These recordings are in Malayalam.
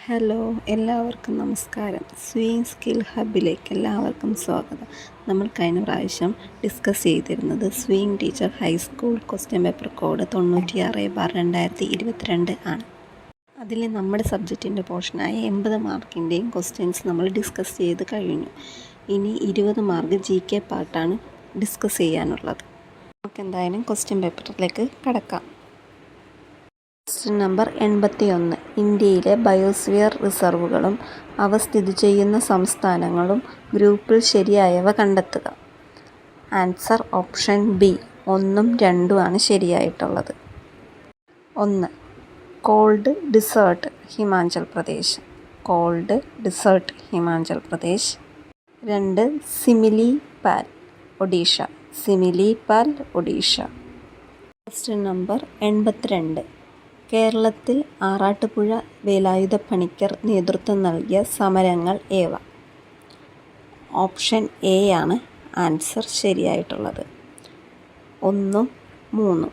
ഹലോ, എല്ലാവർക്കും നമസ്കാരം. സ്വീയിങ് സ്കിൽ ഹബിലേക്ക് എല്ലാവർക്കും സ്വാഗതം. നമ്മൾ കഴിഞ്ഞ പ്രാവശ്യം ഡിസ്കസ് ചെയ്തിരുന്നത് sewing teacher high school question paper code 96/2022 ആണ്. അതിൽ നമ്മുടെ സബ്ജക്റ്റിൻ്റെ പോർഷനായ 80 മാർക്കിൻ്റെയും ക്വസ്റ്റ്യൻസ് നമ്മൾ ഡിസ്കസ് ചെയ്ത് കഴിഞ്ഞു. ഇനി 20 മാർക്ക് GK പാർട്ടാണ് ഡിസ്കസ് ചെയ്യാനുള്ളത്. നമുക്ക് എന്തായാലും ക്വസ്റ്റ്യൻ പേപ്പറിലേക്ക് കടക്കാം. Question number 81. ഇന്ത്യയിലെ ബയോസ്ഫിയർ റിസർവുകളും അവ സ്ഥിതി ചെയ്യുന്ന സംസ്ഥാനങ്ങളും ഗ്രൂപ്പിൽ ശരിയായവ കണ്ടെത്തുക. ആൻസർ ഓപ്ഷൻ ബി 1ഉം 2ഉം ആണ് ശരിയായിട്ടുള്ളത്. 1. Cold desert Himachal Pradesh. Cold desert Himachal Pradesh. 2. Similipal Odisha. Similipal Odisha. Question number 82. കേരളത്തിൽ ആറാട്ടുപുഴ വേലായുധപ്പണിക്കർ നേതൃത്വം നൽകിയ സമരങ്ങൾ ഏവ? ഓപ്ഷൻ എ ആണ് ആൻസർ ശരിയായിട്ടുള്ളത്. 1ഉം 3ഉം.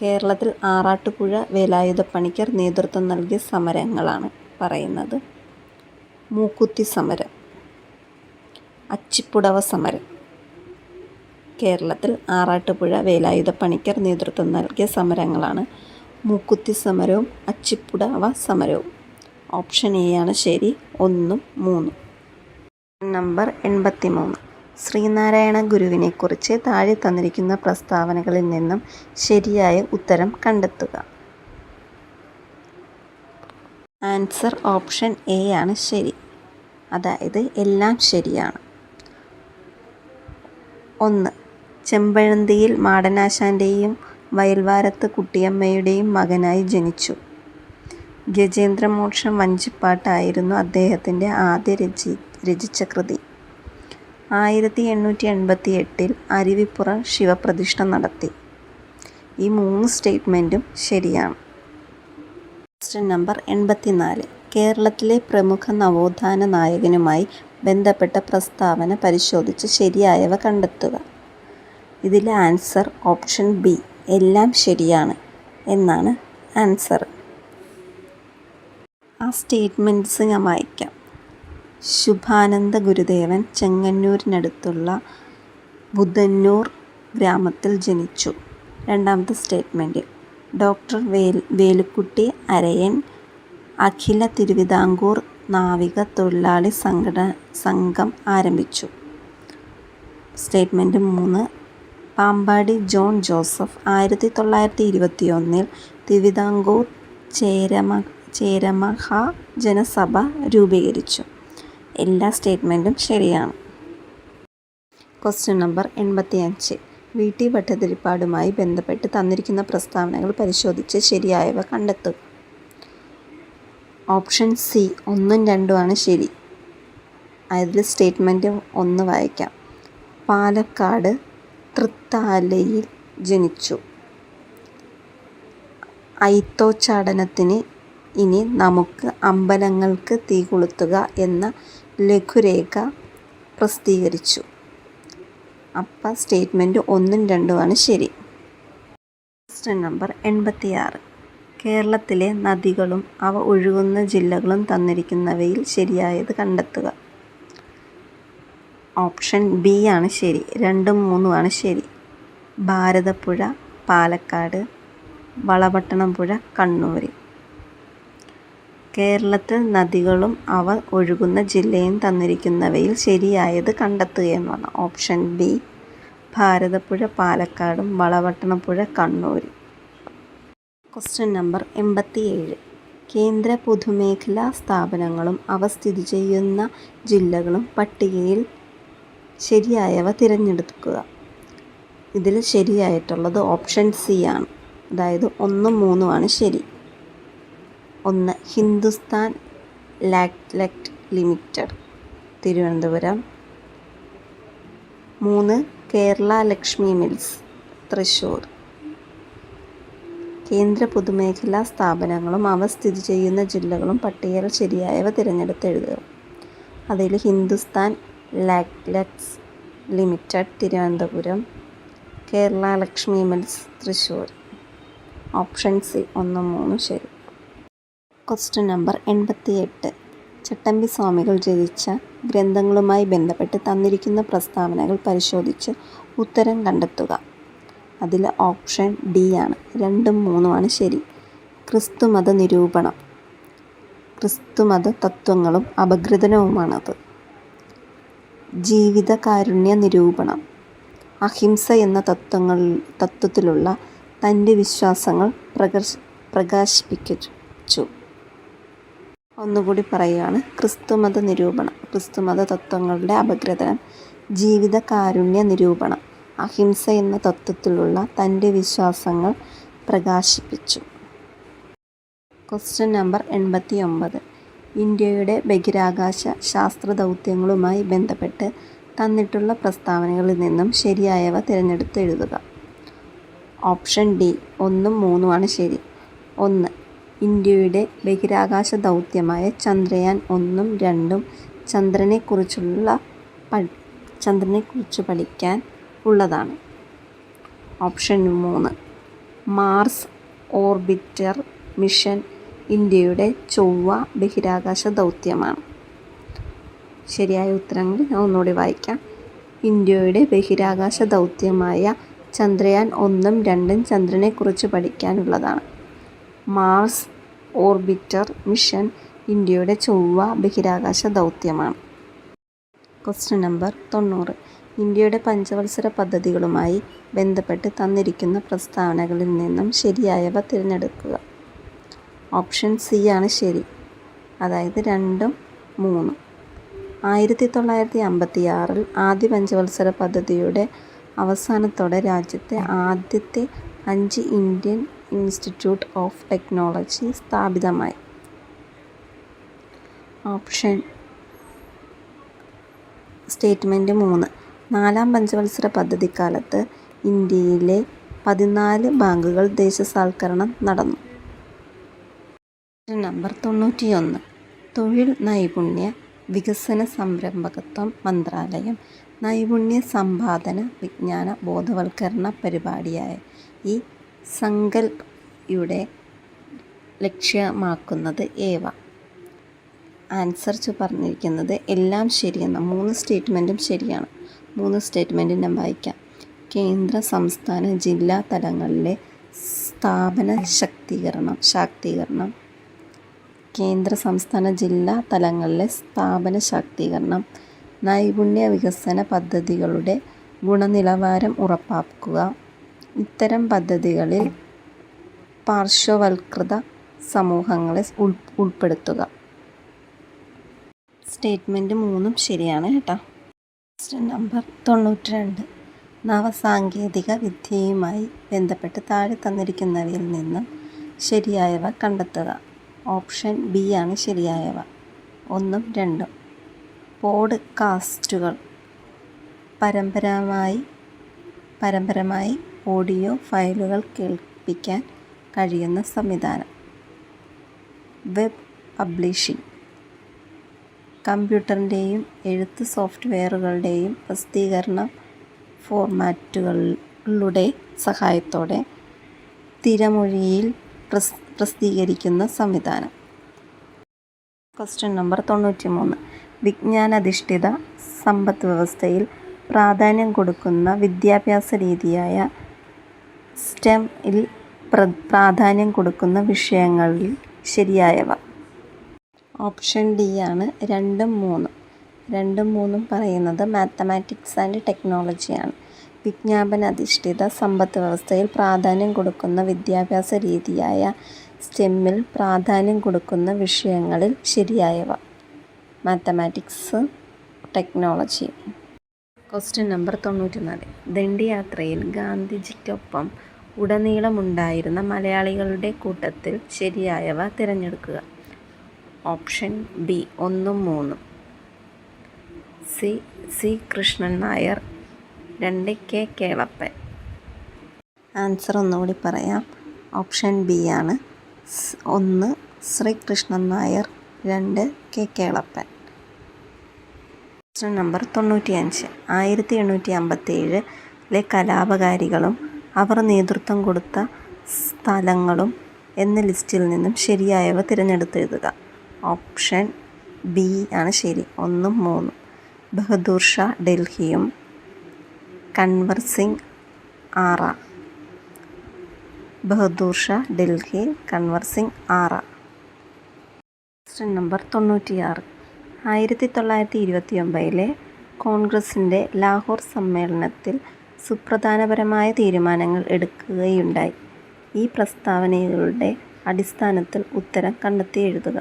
കേരളത്തിൽ ആറാട്ടുപുഴ വേലായുധപ്പണിക്കർ നേതൃത്വം നൽകിയ സമരങ്ങളാണ് പറയുന്നത്. മൂക്കുത്തി സമരം, അച്ചിപ്പുടവ സമരം. കേരളത്തിൽ ആറാട്ടുപുഴ വേലായുധപ്പണിക്കർ നേതൃത്വം നൽകിയ സമരങ്ങളാണ് മൂക്കുത്തി സമരവും അച്ചിപ്പുടവ സമരവും. ഓപ്ഷൻ എ ആണ് ശരി. 1ഉം 3ഉം. നമ്പർ 83. ശ്രീനാരായണ ഗുരുവിനെക്കുറിച്ച് താഴെ തന്നിരിക്കുന്ന പ്രസ്താവനകളിൽ നിന്നും ശരിയായ ഉത്തരം കണ്ടെത്തുക. ആൻസർ ഓപ്ഷൻ എ ആണ് ശരി. അതായത് എല്ലാം ശരിയാണ്. 1. ചെമ്പഴന്തിയിൽ മാടനാശാൻ്റെയും വയൽവാരത്ത് കുട്ടിയമ്മയുടെയും മകനായി ജനിച്ചു. ഗജേന്ദ്രമോക്ഷം വഞ്ചിപ്പാട്ടായിരുന്നു അദ്ദേഹത്തിൻ്റെ ആദ്യ രചിച്ച കൃതി. 1888 അരുവിപ്പുറം ശിവപ്രതിഷ്ഠ നടത്തി. ഈ 3 സ്റ്റേറ്റ്മെൻറ്റും ശരിയാണ്. Question number 84. കേരളത്തിലെ പ്രമുഖ നവോത്ഥാന നായകനുമായി ബന്ധപ്പെട്ട പ്രസ്താവന പരിശോധിച്ച് ശരിയായവ കണ്ടെത്തുക. ഇതിലെ ആൻസർ ഓപ്ഷൻ ബി എല്ലാം ശരിയാണ് എന്നാണ് ആൻസർ. ആ സ്റ്റേറ്റ്മെൻറ്റ്സ് ഞാൻ വായിക്കാം. ശുഭാനന്ദ ഗുരുദേവൻ ചെങ്ങന്നൂരിനടുത്തുള്ള ബുധന്നൂർ ഗ്രാമത്തിൽ ജനിച്ചു. രണ്ടാമത്തെ സ്റ്റേറ്റ്മെൻറ്റ്. ഡോക്ടർ വേലുക്കുട്ടി അരയൻ അഖില തിരുവിതാംകൂർ നാവിക തൊഴിലാളി സംഘം ആരംഭിച്ചു. സ്റ്റേറ്റ്മെൻറ്റ് 3. പാമ്പാടി ജോൺ ജോസഫ് 1921 തിരുവിതാംകൂർ ചേരമഹാജനസഭ രൂപീകരിച്ചു. എല്ലാ സ്റ്റേറ്റ്മെൻറ്റും ശരിയാണ്. Question number 85. VT ഭട്ടതിരിപ്പാടുമായി ബന്ധപ്പെട്ട് തന്നിരിക്കുന്ന പ്രസ്താവനകൾ പരിശോധിച്ച് ശരിയായവ കണ്ടെത്തുക. ഓപ്ഷൻ സി 1ഉം 2ഉം ആണ് ശരി. അതിൽ സ്റ്റേറ്റ്മെൻറ്റ് 1 വായിക്കാം. പാലക്കാട് തൃത്താലയിൽ ജനിച്ചു. അയിത്തോച്ചാടനത്തിന് ഇനി നമുക്ക് അമ്പലങ്ങൾക്ക് തീ കൊളുത്തുക എന്ന ലഘുരേഖ പ്രസിദ്ധീകരിച്ചു. അപ്പം സ്റ്റേറ്റ്മെൻറ്റ് 1ഉം 2ഉം ആണ് ശരി. Question number 86. കേരളത്തിലെ നദികളും അവ ഒഴുകുന്ന ജില്ലകളും തന്നിരിക്കുന്നവയിൽ ശരിയായത് കണ്ടെത്തുക. ഓപ്ഷൻ ബി ആണ് ശരി. 2ഉം 3ഉം ആണ് ശരി. ഭാരതപ്പുഴ പാലക്കാട്, വളപട്ടണം പുഴ കണ്ണൂർ. കേരളത്തിൽ നദികളും അവ ഒഴുകുന്ന ജില്ലയും തന്നിരിക്കുന്നവയിൽ ശരിയായത് കണ്ടെത്തുകയെന്നാണ്. ഓപ്ഷൻ ബി ഭാരതപ്പുഴ പാലക്കാടും വളപട്ടണം പുഴ കണ്ണൂർ. Question number 87. കേന്ദ്ര പൊതുമേഖലാ സ്ഥാപനങ്ങളും അവ സ്ഥിതി ചെയ്യുന്ന ജില്ലകളും പട്ടികയിൽ ശരിയായവ തിരഞ്ഞെടുക്കുക. ഇതിൽ ശരിയായിട്ടുള്ളത് ഓപ്ഷൻ സി ആണ്. അതായത് 1ഉം 3ഉം ആണ് ശരി. 1. ഹിന്ദുസ്ഥാൻ ലാക്ലൈറ്റ് ലിമിറ്റഡ് തിരുവനന്തപുരം. 3. കേരള ലക്ഷ്മി മിൽസ് തൃശ്ശൂർ. കേന്ദ്ര പൊതുമേഖലാ സ്ഥാപനങ്ങളും അവ സ്ഥിതി ചെയ്യുന്ന ജില്ലകളും പട്ടികയിൽ ശരിയായവ തിരഞ്ഞെടുത്ത് എഴുതുക. അതിൽ ഹിന്ദുസ്ഥാൻ ലാക്ലൈറ്റ്സ് limited Thiruvananthapuram, Kerala Lakshmi mills Thrissur. Option C 1ഉം 3ഉം ശരി. Question number 88. ചട്ടമ്പി സ്വാമികൾ രചിച്ച ഗ്രന്ഥങ്ങളുമായി ബന്ധപ്പെട്ട് തന്നിരിക്കുന്ന പ്രസ്താവനകൾ പരിശോധിച്ച് ഉത്തരം കണ്ടെത്തുക. അതിൽ ഓപ്ഷൻ ഡി ആണ്. 2ഉം 3ഉമാണ് ശരി. ക്രിസ്തുമത നിരൂപണം. ക്രിസ്തുമത തത്വങ്ങളും അപഗ്രഥനവുമാണത്. ജീവിതകാരുണ്യ നിരൂപണം. അഹിംസ എന്ന തത്വത്തിലുള്ള തൻ്റെ വിശ്വാസങ്ങൾ പ്രകാശിപ്പിച്ചു. ഒന്നുകൂടി പറയുകയാണ്. ക്രിസ്തുമത നിരൂപണം. ക്രിസ്തുമത തത്വങ്ങളുടെ അപഗ്രഥനം. ജീവിതകാരുണ്യ നിരൂപണം. അഹിംസ എന്ന തത്വത്തിലുള്ള തൻ്റെ വിശ്വാസങ്ങൾ പ്രകാശിപ്പിച്ചു. Question number 89. ഇന്ത്യയുടെ ബഹിരാകാശ ശാസ്ത്ര ദൗത്യങ്ങളുമായി ബന്ധപ്പെട്ട് തന്നിട്ടുള്ള പ്രസ്താവനകളിൽ നിന്നും ശരിയായവ തിരഞ്ഞെടുത്ത് എഴുതുക. ഓപ്ഷൻ ഡി 1ഉം 3ഉമാണ് ശരി. 1. ഇന്ത്യയുടെ ബഹിരാകാശ ദൗത്യമായ ചന്ദ്രയാൻ 1ഉം 2ഉം ചന്ദ്രനെക്കുറിച്ച് പഠിക്കാൻ ഉള്ളതാണ്. ഓപ്ഷൻ 3. മാർസ് ഓർബിറ്റർ മിഷൻ ഇന്ത്യയുടെ ചൊവ്വ ബഹിരാകാശ ദൗത്യമാണ്. ശരിയായ ഉത്തരങ്ങൾ ഞാൻ ഒന്നുകൂടി വായിക്കാം. ഇന്ത്യയുടെ ബഹിരാകാശ ദൗത്യമായ ചന്ദ്രയാൻ 1ഉം 2ഉം ചന്ദ്രനെക്കുറിച്ച് പഠിക്കാനുള്ളതാണ്. മാർസ് ഓർബിറ്റർ മിഷൻ ഇന്ത്യയുടെ ചൊവ്വ ബഹിരാകാശ ദൗത്യമാണ്. Question number 90. ഇന്ത്യയുടെ പഞ്ചവത്സര പദ്ധതികളുമായി ബന്ധപ്പെട്ട് തന്നിരിക്കുന്ന പ്രസ്താവനകളിൽ നിന്നും ശരിയായവ തിരഞ്ഞെടുക്കുക. ഓപ്ഷൻ സി ആണ് ശരി. അതായത് 2ഉം 3ഉം. 1956 ആദ്യ പഞ്ചവത്സര പദ്ധതിയുടെ അവസാനത്തോടെ രാജ്യത്തെ ആദ്യത്തെ 5 ഇന്ത്യൻ ഇൻസ്റ്റിറ്റ്യൂട്ട് ഓഫ് ടെക്നോളജി സ്ഥാപിതമായി. Option statement 3. 4ാം പഞ്ചവത്സര പദ്ധതിക്കാലത്ത് ഇന്ത്യയിലെ 14 ബാങ്കുകൾ ദേശസാൽക്കരണം നടന്നു. നമ്പർ 91. തൊഴിൽ നൈപുണ്യ വികസന സംരംഭകത്വം മന്ത്രാലയം നൈപുണ്യ സമ്പാദന വിജ്ഞാന ബോധവൽക്കരണ പരിപാടിയായ ഈ സങ്കൽപ് ലക്ഷ്യമാക്കുന്നത് ഏവ? ആൻസർ പറഞ്ഞിരിക്കുന്നത് എല്ലാം ശരിയെന്ന 3 സ്റ്റേറ്റ്മെൻറ്റും ശരിയാണ്. 3 സ്റ്റേറ്റ്മെൻറ്റും ഞാൻ വായിക്കാം. കേന്ദ്ര സംസ്ഥാന ജില്ലാ തലങ്ങളിലെ സ്ഥാപന ശാക്തീകരണം. കേന്ദ്ര സംസ്ഥാന ജില്ലാ തലങ്ങളിലെ സ്ഥാപന ശാക്തീകരണം. നൈപുണ്യ വികസന പദ്ധതികളുടെ ഗുണനിലവാരം ഉറപ്പാക്കുക. ഇത്തരം പദ്ധതികളിൽ പാർശ്വവൽകൃത സമൂഹങ്ങളെ ഉൾപ്പെടുത്തുക. സ്റ്റേറ്റ്മെൻറ്റ് 3ഉം ശരിയാണ് കേട്ടോ. Question number 92. നവസാങ്കേതിക വിദ്യയുമായി ബന്ധപ്പെട്ട് താഴെ തന്നിരിക്കുന്നവയിൽ നിന്നും ശരിയായവ കണ്ടെത്തുക. ഓപ്ഷൻ ബി ആണ് ശരിയായവ. 1ഉം 2ഉം. പോഡ്കാസ്റ്റുകൾ. പരമ്പരമായി ഓഡിയോ ഫയലുകൾ കേൾപ്പിക്കാൻ കഴിയുന്ന സംവിധാനം. Web publishing. കമ്പ്യൂട്ടറിൻ്റെയും എഴുത്ത് സോഫ്റ്റ്വെയറുകളുടെയും പ്രസിദ്ധീകരണ ഫോർമാറ്റുകളുടെ സഹായത്തോടെ തിരമൊഴിയിൽ പ്രസിദ്ധീകരിക്കുന്ന സംവിധാനം. Question number 93. വിജ്ഞാനാധിഷ്ഠിത സമ്പദ് വ്യവസ്ഥയിൽ പ്രാധാന്യം കൊടുക്കുന്ന വിദ്യാഭ്യാസ രീതിയായ സ്റ്റെം-ൽ പ്രാധാന്യം കൊടുക്കുന്ന വിഷയങ്ങളിൽ ശരിയായവ. ഓപ്ഷൻ ഡി ആണ് 2ഉം 3ഉം. 2ഉം 3ഉം പറയുന്നത് മാത്തമാറ്റിക്സ് ആൻഡ് ടെക്നോളജിയാണ്. വിജ്ഞാപനാധിഷ്ഠിത സമ്പദ് വ്യവസ്ഥയിൽ പ്രാധാന്യം കൊടുക്കുന്ന വിദ്യാഭ്യാസ രീതിയായ സ്റ്റെമ്മിൽ പ്രാധാന്യം കൊടുക്കുന്ന വിഷയങ്ങളിൽ ശരിയായവ. Mathematics, technology. Question number 94. ദണ്ഡിയാത്രയിൽ ഗാന്ധിജിക്കൊപ്പം ഉടനീളമുണ്ടായിരുന്ന മലയാളികളുടെ കൂട്ടത്തിൽ ശരിയായവ തിരഞ്ഞെടുക്കുക. ഓപ്ഷൻ ബി 1ഉം 3ഉം. C Krishnan Nair. 2 K Kelappan. Answer ഒന്നുകൂടി പറയാം. ഓപ്ഷൻ ബി ആണ്. 1 Sreekrishnan Nair, 2 K Kelappan. Question number 95. 1857 കലാപകാരികളും അവർ നേതൃത്വം കൊടുത്ത സ്ഥലങ്ങളും എന്ന ലിസ്റ്റിൽ നിന്നും ശരിയായവ തിരഞ്ഞെടുത്തെഴുതുക. ഓപ്ഷൻ ബി ആണ് ശരി. 1, 3. ബഹദൂർ ഷാ ഡൽഹിയും കൻവർ സിംഗ് ആറ. ബഹദൂർ ഷാ ഡൽഹി, കൻവർ സിംഗ് ആറ. Question number 96. 1929 കോൺഗ്രസിൻ്റെ ലാഹോർ സമ്മേളനത്തിൽ സുപ്രധാനപരമായ തീരുമാനങ്ങൾ എടുക്കുകയുണ്ടായി. ഈ പ്രസ്താവനകളുടെ അടിസ്ഥാനത്തിൽ ഉത്തരം കണ്ടെത്തി എഴുതുക.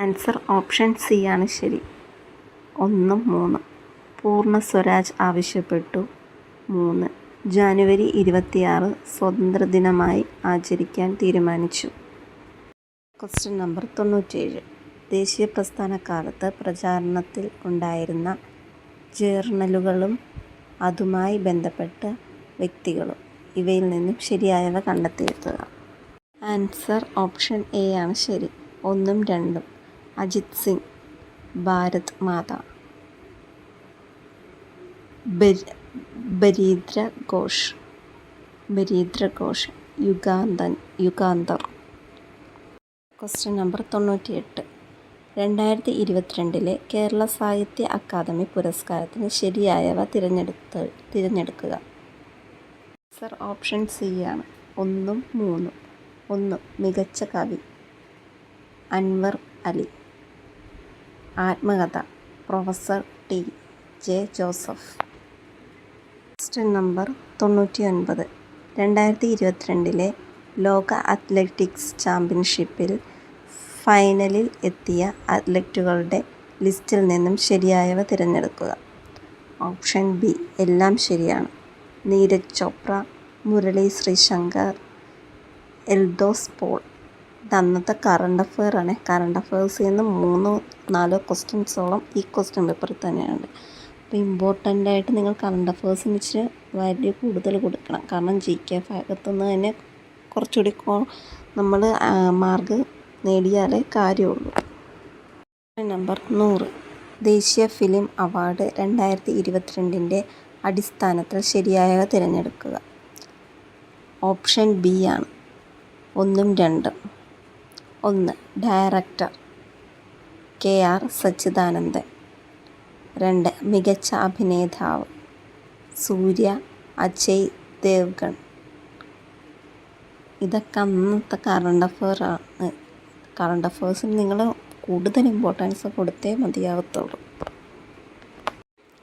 ആൻസർ ഓപ്ഷൻ സി ആണ് ശരി. 1, 3. പൂർണ്ണ സ്വരാജ് ആവശ്യപ്പെട്ടു. 3. ജനുവരി 26 സ്വാതന്ത്ര്യദിനമായി ആചരിക്കാൻ തീരുമാനിച്ചു. Question number 97. ദേശീയ പ്രസ്ഥാനകാലത്ത് പ്രചാരണത്തിൽ ഉണ്ടായിരുന്ന ജേർണലുകളും അതുമായി ബന്ധപ്പെട്ട വ്യക്തികളും. ഇവയിൽ നിന്നും ശരിയായവ കണ്ടെത്തിയെഴുതുക. ആൻസർ ഓപ്ഷൻ എ ആണ് ശരി. 1, 2. അജിത് സിംഗ്, ഭാരത് മാതാ. ബരീന്ദ്ര ഘോഷ്, യുഗാന്തർ. Question number 98. 2022 കേരള സാഹിത്യ അക്കാദമി പുരസ്കാരത്തിന് ശരിയായവ തിരഞ്ഞെടുക്കുക. ആൻസർ ഓപ്ഷൻ സി ആണ്. 1, 3. 1. മികച്ച കവി അൻവർ അലി. ആത്മകഥ professor T. J. Joseph. Question number 99. 2022 ലോക അത്ലറ്റിക്സ് ചാമ്പ്യൻഷിപ്പിൽ ഫൈനലിൽ എത്തിയ അത്ലറ്റുകളുടെ ലിസ്റ്റിൽ നിന്നും ശരിയായവ തിരഞ്ഞെടുക്കുക. ഓപ്ഷൻ ബി എല്ലാം ശരിയാണ്. നീരജ് ചോപ്ര, മുരളി ശ്രീശങ്കർ, എൽദോസ് പോൾ. ഇത് അന്നത്തെ കറണ്ട് അഫെയർ ആണ്. കറണ്ട് അഫെയർസിൽ നിന്ന് 3-4 ക്വസ്റ്റ്യൻസോളം ഈ ക്വസ്റ്റ്യൻ പേപ്പറിൽ തന്നെയുണ്ട്. അപ്പോൾ ഇമ്പോർട്ടൻ്റ് ആയിട്ട് നിങ്ങൾ കറണ്ട് അഫെയർസിന് ഇച്ചിരി വാല്യൂ കൂടുതൽ കൊടുക്കണം. കാരണം GK ഭാഗത്തുനിന്ന് തന്നെ കുറച്ചുകൂടി നമ്മൾ മാർക്ക് നേടിയാലേ കാര്യമുള്ളൂ. നമ്പർ 100. ദേശീയ ഫിലിം അവാർഡ് 2022 അടിസ്ഥാനത്തിൽ ശരിയായവ തിരഞ്ഞെടുക്കുക. ഓപ്ഷൻ ബി ആണ്. 1, 2. 1. Director KR Sachidanandan. 2. മികച്ച അഭിനേതാവ് സൂര്യ അജയ് ദേവ്ഗൺ. ഇതൊക്കെ അന്നത്തെ കറണ്ട് അഫെയറാണ്. കറണ്ട് അഫെയർസിന് നിങ്ങൾ കൂടുതൽ ഇമ്പോർട്ടൻസ് കൊടുത്തേ മതിയാവത്തുള്ളൂ.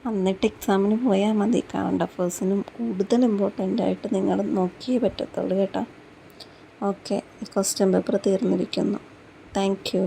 എന്നിട്ട് എക്സാമിന് പോയാൽ മതി. കറണ്ട് അഫെയർസിനും കൂടുതൽ ഇമ്പോർട്ടൻ്റ് ആയിട്ട് നിങ്ങൾ നോക്കിയേ പറ്റത്തുള്ളൂ കേട്ടോ. ഓക്കെ, ക്വസ്റ്റ്യൻ പേപ്പർ തീർന്നിരിക്കുന്നു. Thank you.